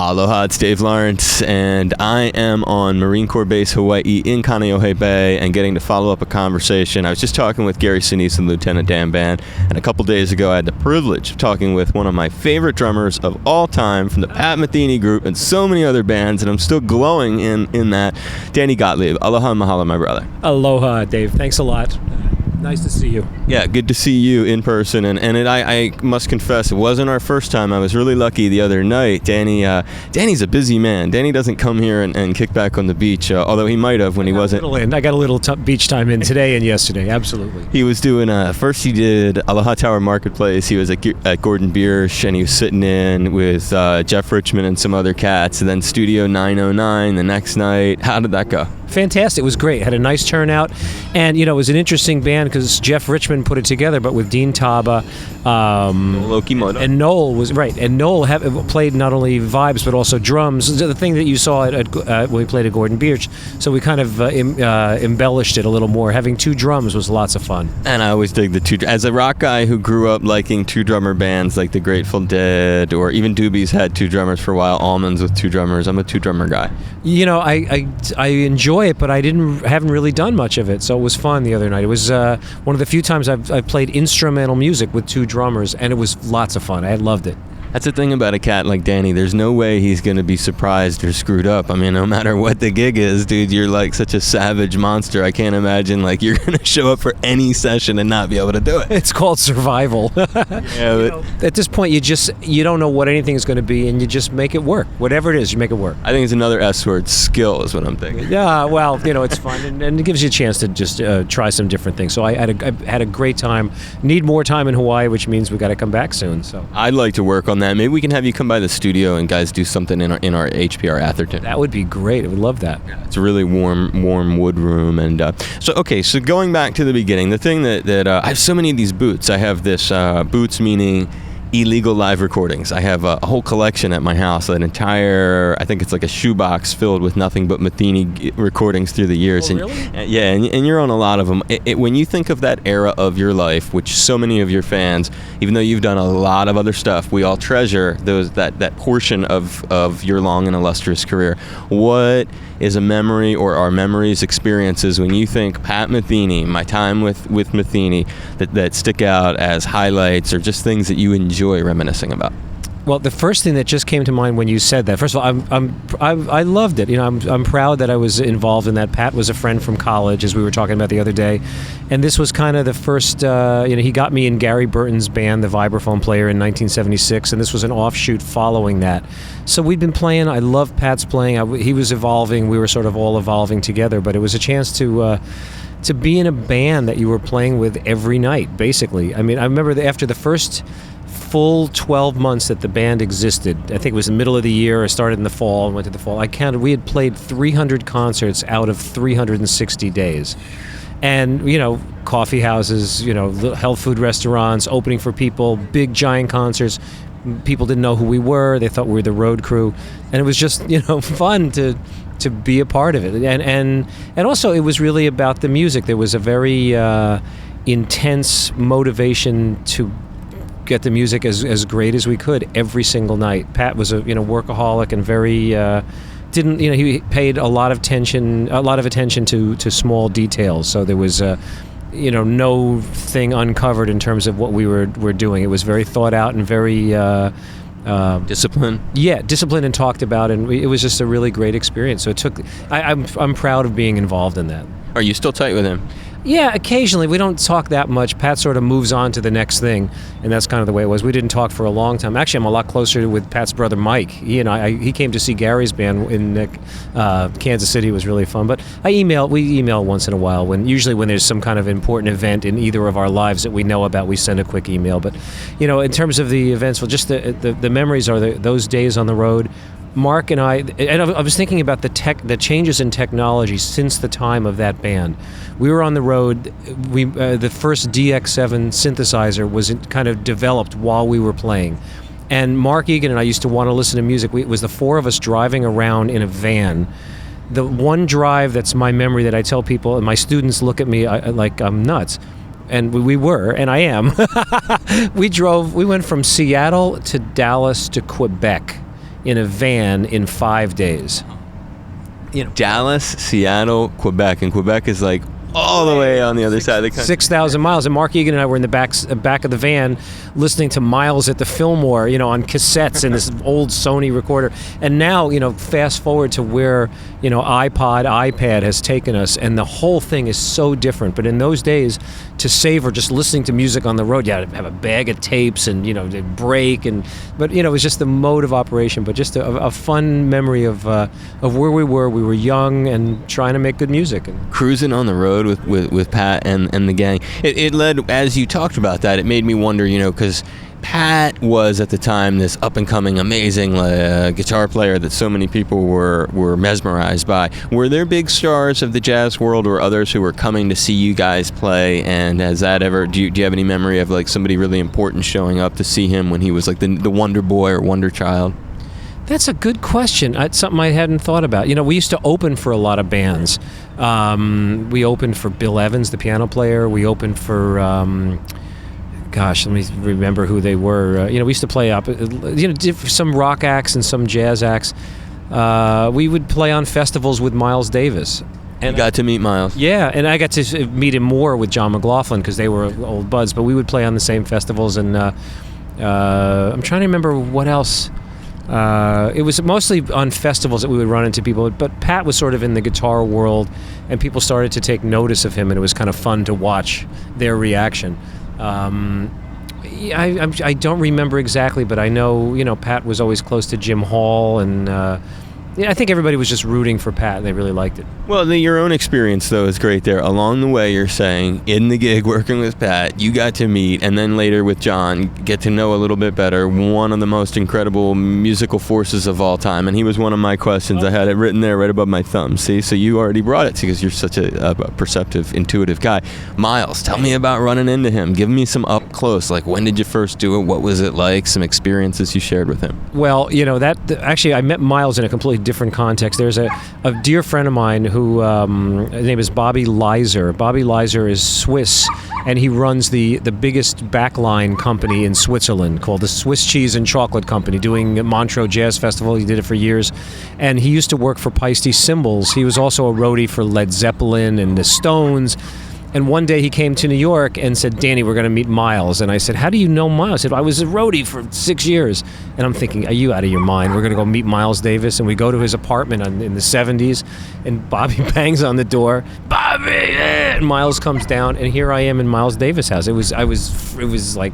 Aloha, it's Dave Lawrence, and I am on Marine Corps Base Hawaii in Kaneohe Bay and getting to follow up a conversation. I was just talking with Gary Sinise and Lieutenant Dan Band, and a couple days ago I had the privilege of talking with one of my favorite drummers of all time from the Pat Metheny Group and so many other bands, and I'm still glowing in that, Danny Gottlieb. Aloha and mahalo, my brother. Aloha, Dave. Thanks a lot. Nice to see you. Yeah, good to see you in person. I must confess, it wasn't our first time. I was really lucky the other night. Danny's a busy man. Danny doesn't come here and kick back on the beach, although he might have when he wasn't. I got a little beach time in today and yesterday, absolutely. He was doing, first he did Aloha Tower Marketplace. He was at Gordon Biersch, and he was sitting in with Jeff Richmond and some other cats. And then Studio 909 the next night. How did that go? Fantastic. It was great. Had a nice turnout. And, it was an interesting band because Jeff Richmond put it together, but with Dean Taba and Noel was right. And Noel played not only vibes but also drums. The thing that you saw when we played at Gordon Biersch. So we kind of embellished it a little more. Having two drums was lots of fun. And I always dig the two. As a rock guy who grew up liking two drummer bands like the Grateful Dead, or even Doobies had two drummers for a while. Almonds with two drummers. I'm a two drummer guy. I enjoy it, but I haven't really done much of it, so it was fun the other night. It was one of the few times I've played instrumental music with two drummers, and it was lots of fun. I loved it. That's the thing about a cat like Danny. There's no way he's going to be surprised or screwed up. I mean, no matter what the gig is, dude, you're like such a savage monster. I can't imagine like you're going to show up for any session and not be able to do it. It's called survival. Yeah, at this point, you don't know what anything is going to be, and you just make it work. Whatever it is, you make it work. I think it's another S word. Skill is what I'm thinking. Yeah, well, it's fun, and it gives you a chance to just try some different things. So I had a great time. Need more time in Hawaii, which means we got to come back soon. So I'd like to work on that. Maybe we can have you come by the studio and guys do something in our HPR Atherton. That would be great. I would love that. Yeah, it's a really warm wood room. And so going back to the beginning, the thing that I have so many of these boots. I have this boots meaning illegal live recordings. I have a whole collection at my house, I think it's like a shoebox filled with nothing but Metheny recordings through the years. Oh, really? And you're on a lot of them. When you think of that era of your life, which so many of your fans, even though you've done a lot of other stuff, we all treasure that portion of your long and illustrious career. What is a memory or are memories, experiences when you think Pat Metheny, my time with Metheny, that stick out as highlights or just things that you enjoy reminiscing about? Well, the first thing that just came to mind when you said that, first of all, I loved it. I'm proud that I was involved in that. Pat was a friend from college, as we were talking about the other day, and this was kind of the first. He got me in Gary Burton's band, the vibraphone player, in 1976, and this was an offshoot following that. So we'd been playing. I loved Pat's playing. He was evolving. We were sort of all evolving together, but it was a chance to be in a band that you were playing with every night, basically. I mean, I remember after the first full 12 months that the band existed. I think it was the middle of the year. I started in the fall and went to the fall. I counted. We had played 300 concerts out of 360 days. And, coffee houses, health food restaurants, opening for people, big giant concerts. People didn't know who we were. They thought we were the road crew. And it was just, fun to be a part of it. And also it was really about the music. There was a very intense motivation to get the music as great as we could every single night. Pat was a workaholic and very he paid a lot of attention to small details. So there was no thing uncovered in terms of what we were doing. It was very thought out and very disciplined. Yeah, disciplined and talked about, and it was just a really great experience. So I'm proud of being involved in that. Are you still tight with him? Yeah, occasionally. We don't talk that much. Pat sort of moves on to the next thing, and that's kind of the way it was. We didn't talk for a long time. Actually, I'm a lot closer with Pat's brother Mike. He came to see Gary's band in Kansas City. It was really fun. But we email once in a while. Usually when there's some kind of important event in either of our lives that we know about, we send a quick email. But in terms of the events, well, just the memories are those days on the road. Mark and I was thinking about the changes in technology since the time of that band. We were on the road. The first DX7 synthesizer was kind of developed while we were playing. And Mark Egan and I used to want to listen to music. It was the four of us driving around in a van. The one drive that's my memory that I tell people, and my students look at me like I'm nuts. And we were, and I am. We went from Seattle to Dallas to Quebec in a van in 5 days. Dallas, Seattle, Quebec, and Quebec is like all the way on the other side of the country. 6,000 miles. And Mark Egan and I were in the back of the van listening to Miles at the Fillmore, on cassettes in this old Sony recorder. And now, fast forward to where, iPod, iPad has taken us, and the whole thing is so different. But in those days, to savor just listening to music on the road, you had to have a bag of tapes and, they'd break. But it was just the mode of operation, but just a fun memory of where we were. We were young and trying to make good music. And cruising on the road with Pat and the gang. It led, as you talked about that, it made me wonder, because Pat was at the time this up-and-coming amazing guitar player that so many people were mesmerized by. Were there big stars of the jazz world or others who were coming to see you guys play? And has that ever, do you have any memory of like somebody really important showing up to see him when he was like the wonder boy or wonder child? That's a good question. It's something I hadn't thought about. We used to open for a lot of bands. We opened for Bill Evans, the piano player. We opened for, let me remember who they were. We used to play up, some rock acts and some jazz acts. We would play on festivals with Miles Davis. And you got to meet Miles. Yeah, and I got to meet him more with John McLaughlin because they were old buds. But we would play on the same festivals, and I'm trying to remember what else. It was mostly on festivals that we would run into people, but Pat was sort of in the guitar world, and people started to take notice of him, and it was kind of fun to watch their reaction. I don't remember exactly, but I know, Pat was always close to Jim Hall, and I think everybody was just rooting for Pat, and they really liked it. Well, your own experience, though, is great there. Along the way, you're saying, in the gig, working with Pat, you got to meet, and then later with John, get to know a little bit better, one of the most incredible musical forces of all time. And he was one of my questions. I had it written there right above my thumb. See, so you already brought it because you're such a perceptive, intuitive guy. Miles, tell me about running into him. Give me some up close. Like, when did you first do it? What was it like? Some experiences you shared with him. Well, actually, I met Miles in a completely different context. There's a dear friend of mine who his name is Bobby Leiser. Bobby Leiser is Swiss, and he runs the biggest backline company in Switzerland called the Swiss Cheese and Chocolate Company, doing Montreux Jazz Festival. He did it for years, and he used to work for Paiste Cymbals. He was also a roadie for Led Zeppelin and the Stones. And one day he came to New York and said, Danny, we're going to meet Miles. And I said, how do you know Miles? He said, I was a roadie for 6 years. And I'm thinking, are you out of your mind? We're going to go meet Miles Davis. And we go to his apartment in the 70s. And Bobby bangs on the door. Bobby! And Miles comes down. And here I am in Miles Davis' house. It was like...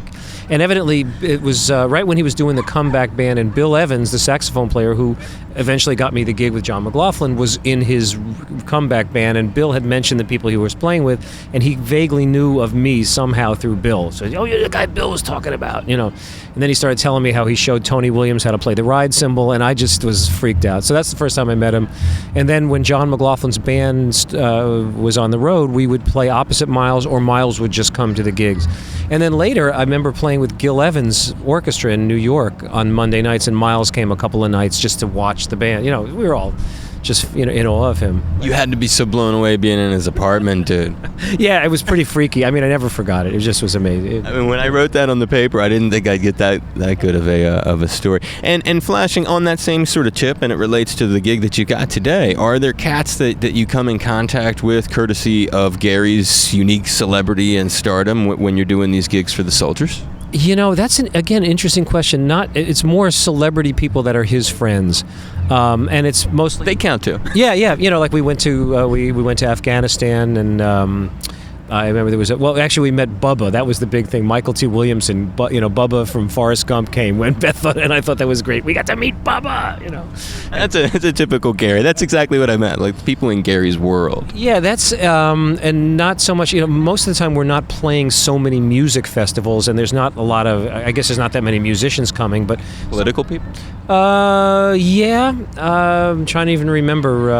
And evidently, it was right when he was doing the comeback band, and Bill Evans, the saxophone player who eventually got me the gig with John McLaughlin, was in his comeback band, and Bill had mentioned the people he was playing with, and he vaguely knew of me somehow through Bill. So, you're the guy Bill was talking about, And then he started telling me how he showed Tony Williams how to play the ride cymbal, and I just was freaked out. So that's the first time I met him. And then when John McLaughlin's band was on the road, we would play opposite Miles, or Miles would just come to the gigs. And then later, I remember playing with Gil Evans' orchestra in New York on Monday nights, and Miles came a couple of nights just to watch the band. We were all just in awe of him. You had to be so blown away being in his apartment, dude. Yeah, it was pretty freaky. I never forgot it. It just was amazing. When I wrote that on the paper, I didn't think I'd get that good of a story. And flashing on that same sort of chip, and it relates to the gig that you got today, are there cats that you come in contact with courtesy of Gary's unique celebrity and stardom when you're doing these gigs for the Soldiers? That's an interesting question. It's more celebrity people that are his friends, and it's mostly they count too. Yeah. Like we went to we went to Afghanistan, and I remember there was we met Bubba. That was the big thing. Michael T. Williamson, Bubba from Forrest Gump came when Beth thought, and I thought that was great. We got to meet Bubba. That's a typical Gary. That's exactly what I meant. Like people in Gary's world. Yeah, that's and not so much. Most of the time we're not playing so many music festivals, and there's not a lot of. I guess there's not that many musicians coming, but political people. Yeah. I'm trying to even remember.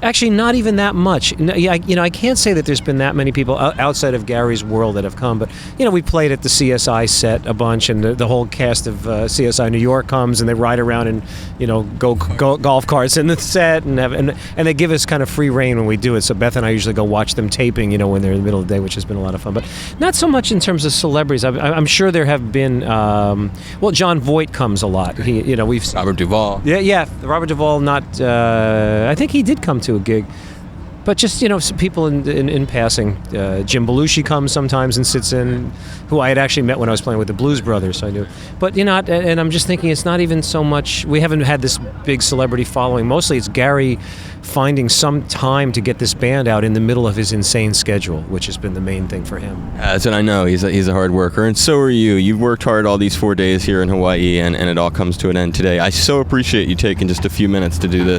Actually, not even that much. I can't say that there's been that many people outside of Gary's world that have come, but we played at the CSI set a bunch, and the whole cast of CSI New York comes, and they ride around and go golf carts in the set, and they give us kind of free reign when we do it. So Beth and I usually go watch them taping, when they're in the middle of the day, which has been a lot of fun. But not so much in terms of celebrities. I'm sure there have been. John Voight comes a lot. We've Robert Duvall. Yeah. Robert Duvall. Not. I think he did come to a gig, but just some people in passing. Jim Belushi comes sometimes and sits in, who I had actually met when I was playing with the Blues Brothers, so I knew. But and I'm just thinking it's not even so much. We haven't had this big celebrity following. Mostly it's Gary finding some time to get this band out in the middle of his insane schedule, which has been the main thing for him. And I know he's a hard worker, and so are you. You've worked hard all these 4 days here in Hawaii, and it all comes to an end today. I so appreciate you taking just a few minutes to do this.